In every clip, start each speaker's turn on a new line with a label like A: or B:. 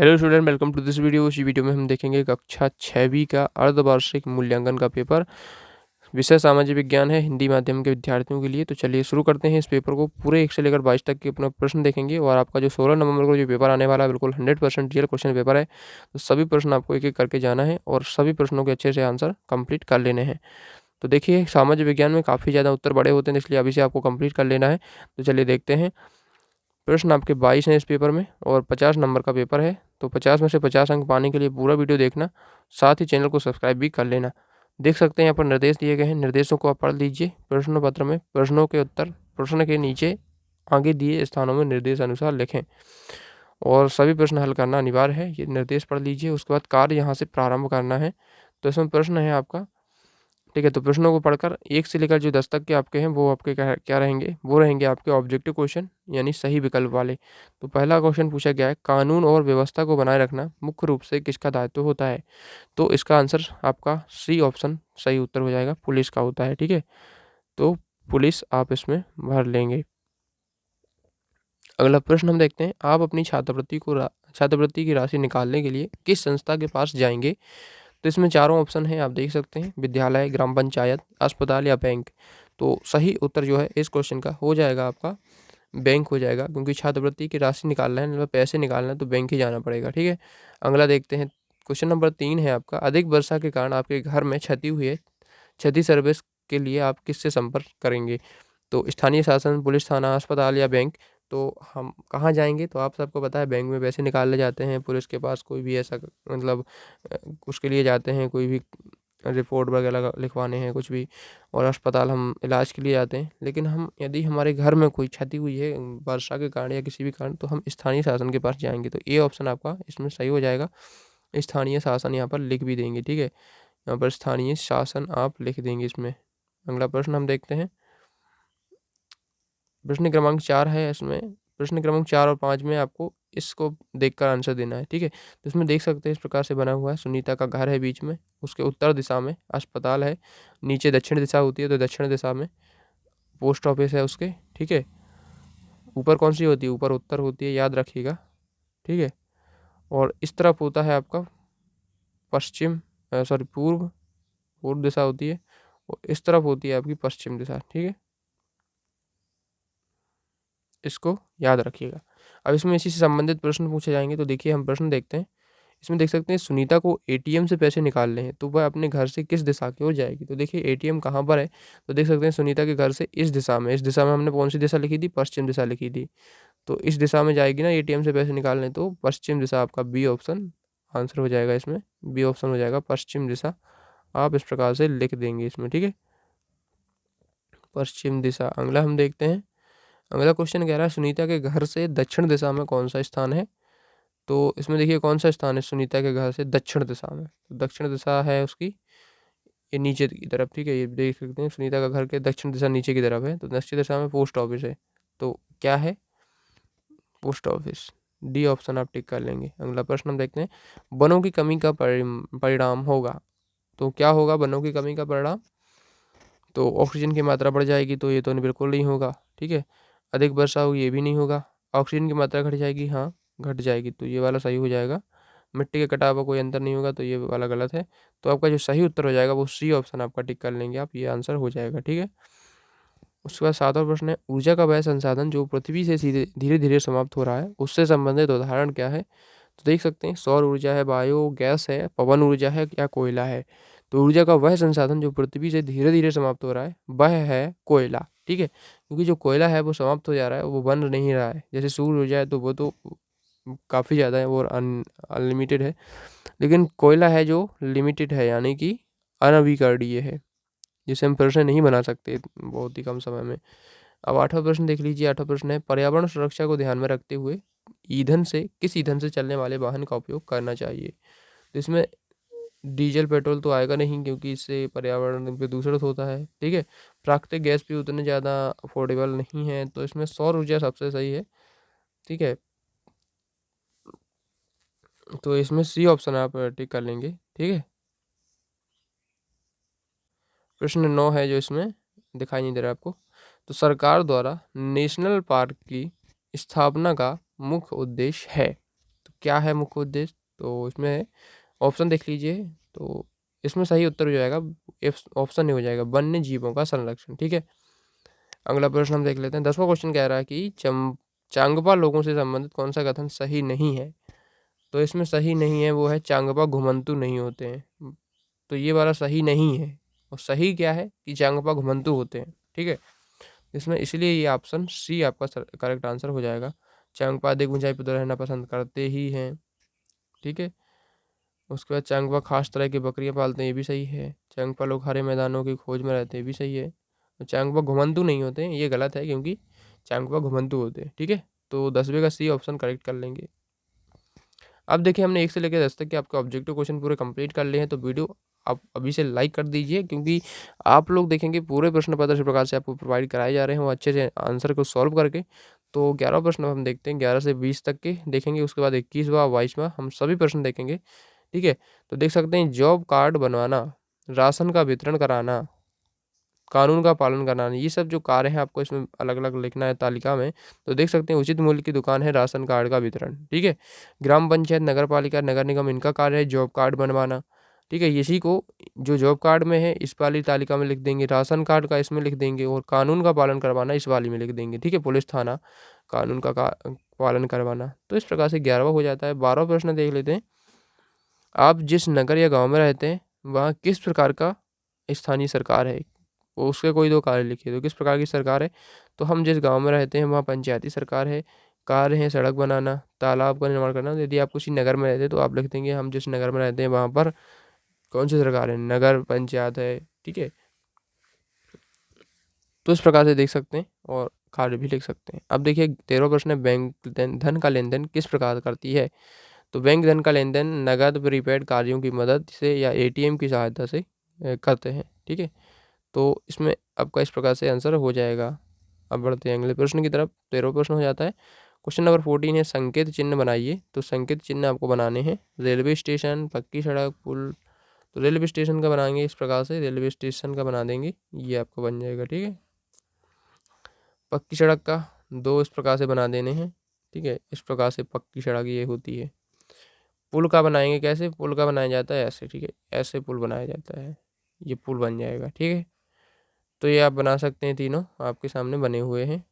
A: Hello student, welcome to this video. इसी video में हम देखेंगे कक्षा 6वीं का अर्धवार्षिक मूल्यांकन का पेपर। विषय सामाजिक विज्ञान है, हिंदी माध्यम के विद्यार्थियों के लिए। तो चलिए शुरू करते हैं इस पेपर को। पूरे 1 से लेकर 22 तक के अपना प्रश्न देखेंगे और आपका जो 16 नवंबर को जो पेपर आने वाला है बिल्कुल 100% रियल क्वेश्चन पेपर है। तो सभी प्रश्न आपको एक एक करके जाना है और सभी प्रश्नों के अच्छे से आंसर कंप्लीट कर लेने हैं। तो देखिए, सामाजिक विज्ञान में काफ़ी ज़्यादा उत्तर बड़े होते हैं, इसलिए अभी से आपको कंप्लीट कर लेना है। तो चलिए देखते हैं। प्रश्न आपके 22 हैं इस पेपर में और 50 नंबर का पेपर है। तो 50 में से 50 अंक पाने के लिए पूरा वीडियो देखना, साथ ही चैनल को सब्सक्राइब भी कर लेना। देख सकते हैं यहाँ पर निर्देश दिए गए हैं, निर्देशों को आप पढ़ लीजिए। प्रश्न पत्र में प्रश्नों के उत्तर प्रश्न के नीचे आगे दिए स्थानों में निर्देश अनुसार लिखें और सभी प्रश्न हल करना अनिवार्य है। ये निर्देश पढ़ लीजिए। उसके बाद कार्य यहाँ से प्रारंभ करना है। तो इसमें प्रश्न है आपका, ठीक है। तो प्रश्नों को पढ़कर 1 से लेकर जो 10 तक के आपके हैं वो आपके क्या रहेंगे, वो रहेंगे आपके ऑब्जेक्टिव क्वेश्चन, यानी सही विकल्प वाले। तो पहला क्वेश्चन पूछा गया है, कानून और व्यवस्था को बनाए रखना मुख्य रूप से किसका दायित्व होता है? तो इसका आंसर आपका सी ऑप्शन सही उत्तर हो जाएगा, पुलिस का होता है, ठीक है। तो पुलिस आप इसमें भर लेंगे। अगला प्रश्न हम देखते हैं, आप अपनी छात्रवृत्ति की राशि निकालने के लिए किस संस्था के पास जाएंगे? तो इसमें चारों ऑप्शन हैं, आप देख सकते हैं, विद्यालय, ग्राम पंचायत, अस्पताल या बैंक। तो सही उत्तर जो है इस क्वेश्चन का हो जाएगा आपका बैंक हो जाएगा, क्योंकि छात्रवृत्ति की राशि निकालना है, मतलब पैसे निकालना है, तो बैंक ही जाना पड़ेगा, ठीक है। अगला देखते हैं। क्वेश्चन नंबर 3 है आपका, अधिक वर्षा के कारण आपके घर में क्षति हुई है, क्षति सर्विस के लिए आप किससे संपर्क करेंगे? तो स्थानीय शासन, पुलिस थाना, अस्पताल या बैंक। तो हम कहाँ जाएंगे? तो आप सबको पता है, बैंक में पैसे निकालने जाते हैं, पुलिस के पास कोई भी ऐसा मतलब उसके लिए जाते हैं, कोई भी रिपोर्ट वगैरह लिखवाने हैं कुछ भी, और अस्पताल हम इलाज के लिए जाते हैं। लेकिन हम यदि हमारे घर में कोई क्षति हुई है वर्षा के कारण या किसी भी कारण, तो हम स्थानीय शासन के पास जाएंगे। तो ये ऑप्शन आपका इसमें सही हो जाएगा। स्थानीय शासन यहाँ पर लिख भी देंगे, ठीक है। यहाँ पर स्थानीय शासन आप लिख देंगे इसमें। अगला प्रश्न हम देखते हैं। प्रश्न क्रमांक 4 है इसमें। प्रश्न क्रमांक 4 और 5 में आपको इसको देखकर आंसर देना है, ठीक है। तो इसमें देख सकते हैं इस प्रकार से बना हुआ है, सुनीता का घर है बीच में, उसके उत्तर दिशा में अस्पताल है, नीचे दक्षिण दिशा होती है तो दक्षिण दिशा में पोस्ट ऑफिस है उसके, ठीक है। ऊपर कौन सी होती है? ऊपर उत्तर होती है, याद रखिएगा, ठीक है। और इस तरफ होता है आपका पश्चिम, सॉरी पूर्व, पूर्व दिशा होती है, और इस तरफ होती है आपकी पश्चिम दिशा, ठीक है। इसको याद रखिएगा। अब इसमें इसी से संबंधित प्रश्न पूछे जाएंगे। तो देखिए, हम प्रश्न देखते हैं। इसमें देख सकते हैं, सुनीता को एटीएम से पैसे निकालने हैं, तो वह अपने घर से किस दिशा की ओर जाएगी? तो देखिए, एटीएम कहाँ पर है? तो देख सकते हैं सुनीता के घर से इस दिशा में, इस दिशा में हमने कौन सी दिशा लिखी थी? पश्चिम दिशा लिखी थी। तो इस दिशा में जाएगी ना एटीएम से पैसे निकालने, तो पश्चिम दिशा आपका बी ऑप्शन आंसर हो जाएगा इसमें। बी ऑप्शन हो जाएगा पश्चिम दिशा। आप इस प्रकार से लिख देंगे इसमें, ठीक है, पश्चिम दिशा। अगला हम देखते हैं। अगला क्वेश्चन कह रहा है, सुनीता के घर से दक्षिण दिशा में कौन सा स्थान है? तो इसमें देखिए, कौन सा स्थान है सुनीता के घर से दक्षिण दिशा में? तो दक्षिण दिशा है उसकी ये नीचे की तरफ, ठीक है। ये देख सकते हैं, सुनीता का घर के दक्षिण दिशा नीचे की तरफ है, तो दक्षिण दिशा में पोस्ट ऑफिस है। तो क्या है? Post office. डी ऑप्शन आप टिक कर लेंगे। अगला प्रश्न हम देखते हैं, वनों की कमी का परिणाम होगा। तो क्या होगा वनों की कमी का परिणाम? तो ऑक्सीजन की मात्रा बढ़ जाएगी, तो ये तो बिल्कुल नहीं होगा, ठीक है। अधिक वर्षा होगी, ये भी नहीं होगा। ऑक्सीजन की मात्रा घट जाएगी, हाँ घट जाएगी, तो ये वाला सही हो जाएगा। मिट्टी के कटाव का कोई अंतर नहीं होगा, तो ये वाला गलत है। तो आपका जो सही उत्तर हो जाएगा वो सी ऑप्शन आपका टिक कर लेंगे आप, ये आंसर हो जाएगा, ठीक है। उसके बाद 7वां प्रश्न है, ऊर्जा का वह संसाधन जो पृथ्वी से सीधे धीरे धीरे समाप्त हो रहा है, उससे संबंधित उदाहरण क्या है? तो देख सकते हैं, सौर ऊर्जा है, बायोगैस है, पवन ऊर्जा है या कोयला है। तो ऊर्जा का वह संसाधन जो पृथ्वी से धीरे धीरे समाप्त हो रहा है वह है कोयला, ठीक है। क्योंकि जो कोयला है वो समाप्त हो जा रहा है, वो बन नहीं रहा है। जैसे सूर्य ऊर्जा है तो वो तो काफ़ी ज़्यादा है, वो अनलिमिटेड है। लेकिन कोयला है जो लिमिटेड है, यानी कि अनवीकरणीय है, जिसे हम फिर से नहीं बना सकते बहुत ही कम समय में। अब 8वां प्रश्न देख लीजिए। 8वां प्रश्न है, पर्यावरण सुरक्षा को ध्यान में रखते हुए किस ईंधन से चलने वाले वाहन का उपयोग करना चाहिए? तो इसमें डीजल पेट्रोल तो आएगा नहीं, क्योंकि इससे पर्यावरण प्रदूषण होता है, ठीक है। प्राकृतिक गैस भी उतने ज़्यादा अफोर्डेबल नहीं है, तो इसमें सौर ऊर्जा सबसे सही है, ठीक है। तो इसमें सी ऑप्शन आप टिक कर लेंगे, ठीक है। प्रश्न 9 है जो इसमें दिखाई नहीं दे रहा आपको। तो सरकार द्वारा नेशनल पार्क की स्थापना का मुख्य उद्देश्य है, तो क्या है मुख्य उद्देश्य? तो इसमें ऑप्शन देख लीजिए, तो इसमें सही उत्तर हो जाएगा ऑप्शन नहीं हो जाएगा, वन्य जीवों का संरक्षण। ठीक है, अगला प्रश्न हम देख लेते हैं। 10वां क्वेश्चन कह रहा है कि चांगपा लोगों से संबंधित कौन सा कथन सही नहीं है? तो इसमें सही नहीं है वो है चांगपा घुमंतु नहीं होते हैं। तो ये वाला सही नहीं है, और सही क्या है कि चांगपा घुमंतु होते हैं। ठीक है, इसमें इसलिए ये ऑप्शन सी आपका करेक्ट आंसर हो जाएगा। चांगपा अधिक ऊंचाई पर रहना पसंद करते ही हैं। ठीक है, उसके बाद चांगपा खास तरह की बकरियां पालते हैं, ये भी सही है। चांगपा लोग हरे मैदानों की खोज में रहते हैं, ये भी सही है। चांगपा घुमंतु नहीं होते हैं, ये गलत है, क्योंकि चांगपा घुमंतु होते हैं। ठीक है, तो 10वें का सी ऑप्शन करेक्ट कर लेंगे। अब देखिए, हमने 1 से लेकर 10 तक के आपके ऑब्जेक्टिव क्वेश्चन पूरे कंप्लीट कर लिए हैं, तो वीडियो आप अभी से लाइक कर दीजिए, क्योंकि आप लोग देखेंगे पूरे प्रश्न पत्र इस प्रकार से आपको प्रोवाइड कराए जा रहे हैं, वो अच्छे से आंसर को सॉल्व करके। तो 11 प्रश्न हम देखते हैं, 11 से 20 तक के देखेंगे, उसके बाद 21वां 22वां हम सभी प्रश्न देखेंगे। ठीक है, तो देख सकते हैं जॉब कार्ड बनवाना, राशन का वितरण कराना, कानून का पालन करना, ये सब जो कार्य हैं आपको इसमें अलग अलग लिखना है तालिका में। तो देख सकते हैं उचित मूल्य की दुकान है राशन कार्ड का वितरण। ठीक है, ग्राम पंचायत, नगर पालिका, नगर निगम, इनका कार्य है जॉब कार्ड बनवाना। ठीक है, इसी को जो जॉब कार्ड में है इस वाली तालिका में लिख देंगे, राशन कार्ड का इसमें लिख देंगे, और कानून का पालन करवाना इस वाली में लिख देंगे। ठीक है, पुलिस थाना, कानून का पालन करवाना। तो इस प्रकार से 11वां हो जाता है। 12वां प्रश्न देख लेते हैं। आप जिस नगर या गांव में रहते हैं वहाँ किस प्रकार का स्थानीय सरकार है? वो उसके कोई 2 कार्य लिखिए। तो किस प्रकार की सरकार है? तो हम जिस गांव में रहते हैं वहाँ पंचायती सरकार है। कार्य है सड़क बनाना, तालाब का निर्माण करना। यदि आप किसी नगर में रहते हैं तो आप लिख देंगे हम जिस नगर में रहते हैं वहाँ पर कौन सी सरकार है? नगर पंचायत है। ठीक है, तो इस प्रकार से देख सकते हैं, और कार्य भी लिख सकते हैं। अब देखिए 13वां प्रश्न है, बैंक धन का लेन देन किस प्रकार करती है? तो बैंक धन का लेन देन नगद प्रीपेड कार्यों की मदद से या एटीएम की सहायता से करते हैं। ठीक है, तो इसमें आपका इस प्रकार से आंसर हो जाएगा। अब बढ़ते हैं अगले प्रश्न की तरफ। 13वां प्रश्न हो जाता है। क्वेश्चन नंबर 14 है, संकेत चिन्ह बनाइए। तो संकेत चिन्ह आपको बनाने हैं रेलवे स्टेशन, पक्की सड़क, पुल। तो रेलवे स्टेशन का बनाएंगे इस प्रकार से, रेलवे स्टेशन का बना देंगे, ये आपको बन जाएगा। ठीक है, पक्की सड़क का 2 इस प्रकार से बना देने हैं। ठीक है, इस प्रकार से पक्की सड़क ये होती है। पुल का बनाएंगे कैसे? पुल का बनाया जाता है ऐसे। ठीक है, ऐसे पुल बनाया जाता है, ये पुल बन जाएगा। ठीक है, तो ये आप बना सकते हैं, तीनों आपके सामने बने हुए हैं।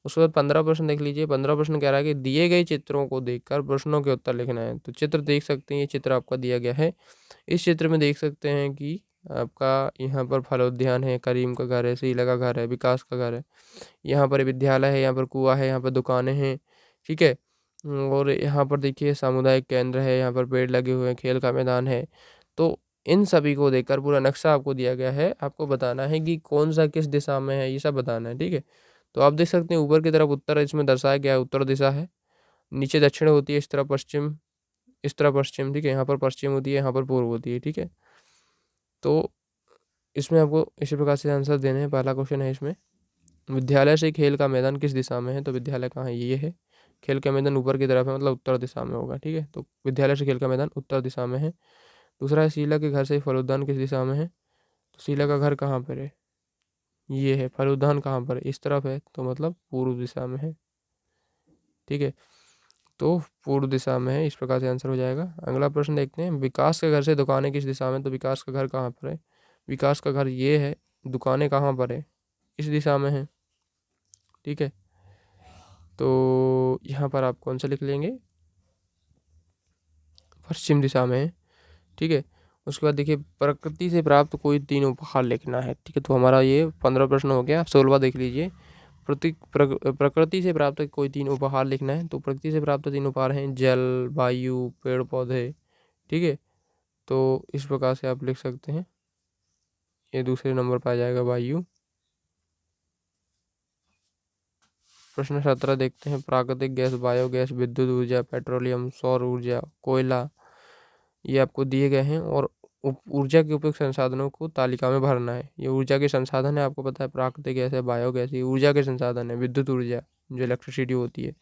A: उसके बाद 15 प्रश्न देख लीजिए। 15 प्रश्न कह रहा है कि दिए गए चित्रों को देखकर प्रश्नों के उत्तर लिखना है। तो चित्र देख सकते हैं, ये चित्र आपका दिया गया है। इस चित्र में देख सकते हैं कि आपका यहाँ पर फलोद्यान है, करीम का घर है, शीला का घर है, विकास का घर है, यहाँ पर विद्यालय है, यहाँ पर कुआं है, यहाँ पर दुकानें हैं। ठीक है, और यहाँ पर देखिए सामुदायिक केंद्र है, यहाँ पर पेड़ लगे हुए हैं, खेल का मैदान है। तो इन सभी को देखकर पूरा नक्शा आपको दिया गया है, आपको बताना है कि कौन सा किस दिशा में है, ये सब बताना है। ठीक है, तो आप देख सकते हैं ऊपर की तरफ उत्तर इसमें दर्शाया गया है, उत्तर दिशा है। नीचे दक्षिण होती है, इस तरफ पश्चिम, इस तरफ पश्चिम। ठीक है, यहाँ पर पश्चिम होती है, यहाँ पर पूर्व होती है। ठीक है, तो इसमें आपको इसी प्रकार से आंसर देने हैं। पहला क्वेश्चन है इसमें, विद्यालय से खेल का मैदान किस दिशा में है? तो विद्यालय कहाँ है? ये है। खेल का मैदान ऊपर की तरफ है, मतलब उत्तर दिशा में होगा। ठीक है, तो विद्यालय से खेल का मैदान उत्तर दिशा में है। दूसरा है, शीला के घर से फलोद्यान किस दिशा में है? तो शीला का घर कहाँ पर है? ये है। फलोद्यान कहाँ पर है? इस तरफ है, तो मतलब पूर्व दिशा में है। ठीक है, तो पूर्व दिशा में है, इस प्रकार से आंसर हो जाएगा। अगला प्रश्न देखते हैं, विकास के घर से दुकानें किस दिशा में? तो विकास का घर कहाँ पर है? विकास का घर ये है, दुकानें कहाँ पर है? इस दिशा में है। ठीक है, तो यहाँ पर आप कौन सा लिख लेंगे? पश्चिम दिशा में है। ठीक है, उसके बाद देखिए, प्रकृति से प्राप्त कोई 3 उपहार लिखना है। ठीक है, तो हमारा ये 15 प्रश्न हो गया। 16वां देख लीजिए। प्रकृति से प्राप्त कोई 3 उपहार लिखना है। तो प्रकृति से प्राप्त 3 उपहार हैं, जल, वायु, पेड़ पौधे। ठीक है, तो इस प्रकार से आप लिख सकते हैं। ये दूसरे नंबर पर आ जाएगा वायु। प्रश्न 17 देखते हैं, प्राकृतिक गैस, बायोगैस, विद्युत ऊर्जा, पेट्रोलियम, सौर ऊर्जा, कोयला, ये आपको दिए गए हैं, और ऊर्जा के उपयुक्त संसाधनों को तालिका में भरना है। ये ऊर्जा के संसाधन है, आपको पता है प्राकृतिक गैस है, बायोगैस, ये ऊर्जा के संसाधन है, विद्युत ऊर्जा जो इलेक्ट्रिसिटी होती है।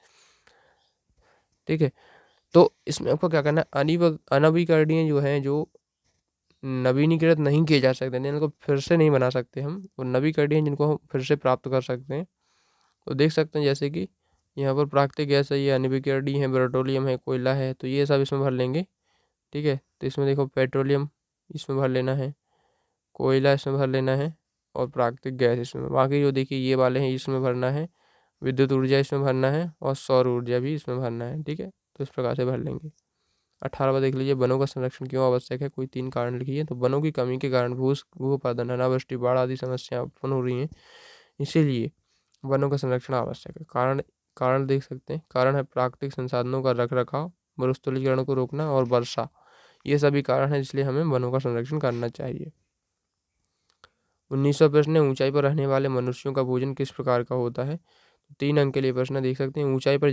A: ठीक है, तो इसमें आपको क्या करना है, अनवीकरणीय जो है, जो नवीनीकृत नहीं किए जा सकते, इनको फिर से नहीं बना सकते हम, और नवीकरणीय जिनको हम फिर से प्राप्त कर सकते हैं। तो देख सकते हैं जैसे कि यहाँ पर प्राकृतिक गैस है, ये अनविकिरणीय है, पेट्रोलियम है, कोयला है, तो ये सब इसमें भर लेंगे। ठीक है, तो इसमें देखो पेट्रोलियम इसमें भर लेना है, कोयला इसमें भर लेना है और प्राकृतिक गैस इसमें। बाकी जो देखिए ये वाले हैं इसमें भरना है, विद्युत ऊर्जा इसमें भरना है और सौर ऊर्जा भी इसमें भरना है। ठीक है, तो इस प्रकार से भर लेंगे। 18वां देख लीजिए, वनों का संरक्षण क्यों आवश्यक है, कोई 3 कारण लिखिए। तो वनों की कमी के कारण भू उत्पादन, अनावृष्टि, बाढ़ आदि समस्याएं उत्पन्न हो रही हैं, इसीलिए वनों का संरक्षण आवश्यक है। कारण कारण देख सकते हैं, कारण है प्राकृतिक संसाधनों का रख रखाव, मरुस्थलीकरण को रोकना और वर्षा, ये सभी कारण हैं इसलिए हमें वनों का संरक्षण करना चाहिए। 19वां प्रश्न है, ऊंचाई पर रहने वाले मनुष्यों का भोजन किस प्रकार का होता है। 3 अंक के लिए प्रश्न देख सकते हैं। ऊंचाई पर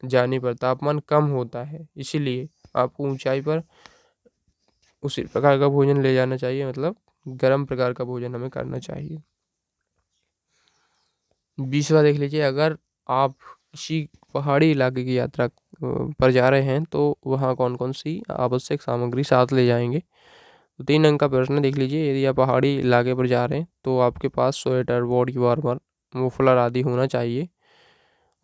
A: जाने पर तापमान कम होता है, इसीलिए आपको ऊंचाई पर उसी प्रकार का भोजन ले जाना चाहिए, मतलब गर्म प्रकार का भोजन हमें करना चाहिए। 20वां देख लीजिए, अगर आप किसी पहाड़ी इलाके की यात्रा पर जा रहे हैं तो वहाँ कौन कौन सी आवश्यक सामग्री साथ ले जाएंगे। तो 3 अंक का प्रश्न देख लीजिए, यदि आप पहाड़ी इलाके पर जा रहे हैं तो आपके पास स्वेटर, बॉडी वार्मर, मफलर आदि होना चाहिए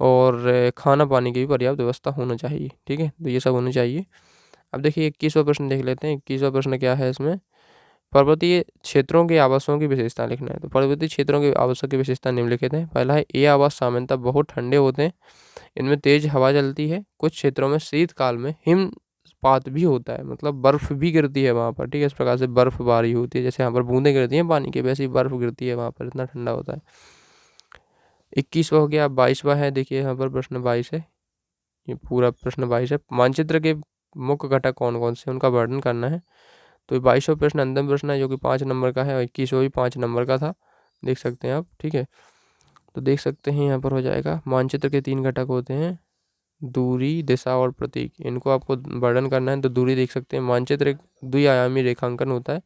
A: और खाना पानी की भी पर्याप्त व्यवस्था होना चाहिए। ठीक है, तो ये सब होना चाहिए। अब देखिए 21वां प्रश्न देख लेते हैं। 21वां प्रश्न क्या है इसमें, पर्वतीय क्षेत्रों के आवासों की विशेषता लिखना है। तो पर्वतीय क्षेत्रों के आवासों की विशेषता निम्नलिखित है। पहला है, ये आवास सामान्यतः बहुत ठंडे होते हैं, इनमें तेज हवा चलती है, कुछ क्षेत्रों में शीतकाल में हिमपात भी होता है, मतलब बर्फ भी गिरती है वहाँ पर। ठीक है, इस प्रकार से बर्फबारी होती है, जैसे यहाँ पर बूंदें गिरती हैं पानी की, वैसे ही बर्फ गिरती है वहाँ पर, इतना ठंडा होता है। 21वां हो गया। 22वां है, देखिए यहाँ पर प्रश्न 22 है, ये पूरा प्रश्न 22 है। मानचित्र के मुख्य घटक कौन कौन से, उनका वर्णन करना है। तो 22वां प्रश्न अंतिम प्रश्न है, जो कि 5 नंबर का है, और 21वां भी 5 नंबर का था, देख सकते हैं आप। ठीक है, तो देख सकते हैं यहाँ पर हो जाएगा। मानचित्र के 3 घटक होते हैं, दूरी, दिशा और प्रतीक, इनको आपको वर्णन करना है। तो दूरी देख सकते हैं, मानचित्र एक द्विआयामी रेखांकन होता है,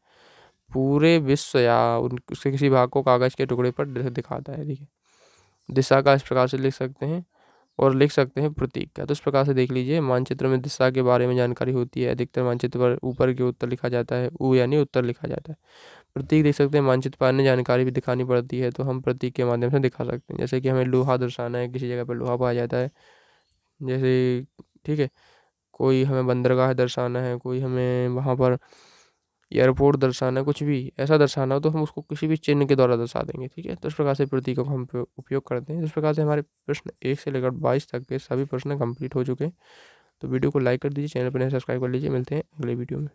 A: पूरे विश्व या उसके किसी भाग को कागज के टुकड़े पर दिखाता है। ठीक है, दिशा का इस प्रकार से लिख सकते हैं और लिख सकते हैं प्रतीक का। तो इस प्रकार से देख लीजिए, मानचित्र में दिशा के बारे में जानकारी होती है। अधिकतर मानचित्र पर ऊपर के उत्तर लिखा जाता है, ऊ यानी उत्तर लिखा जाता है। प्रतीक देख सकते हैं, मानचित्र पर अन्य जानकारी भी दिखानी पड़ती है, तो हम प्रतीक के माध्यम से दिखा सकते हैं। जैसे कि हमें लोहा दर्शाना है, किसी जगह पर लोहा पाया जाता है, जैसे ठीक है, कोई हमें बंदरगाह दर्शाना है, कोई हमें वहाँ पर एयरपोर्ट दर्शाना है, कुछ भी ऐसा दर्शाना हो तो हम उसको किसी भी चिन्ह के द्वारा दर्शा देंगे। ठीक है, तो इस प्रकार से प्रतीकों का हम उपयोग करते हैं। इस प्रकार से हमारे प्रश्न 1 से लेकर 22 तक के सभी प्रश्न कंप्लीट हो चुके हैं। तो वीडियो को लाइक कर दीजिए, चैनल पर नए सब्सक्राइब कर लीजिए। मिलते हैं अगले वीडियो में।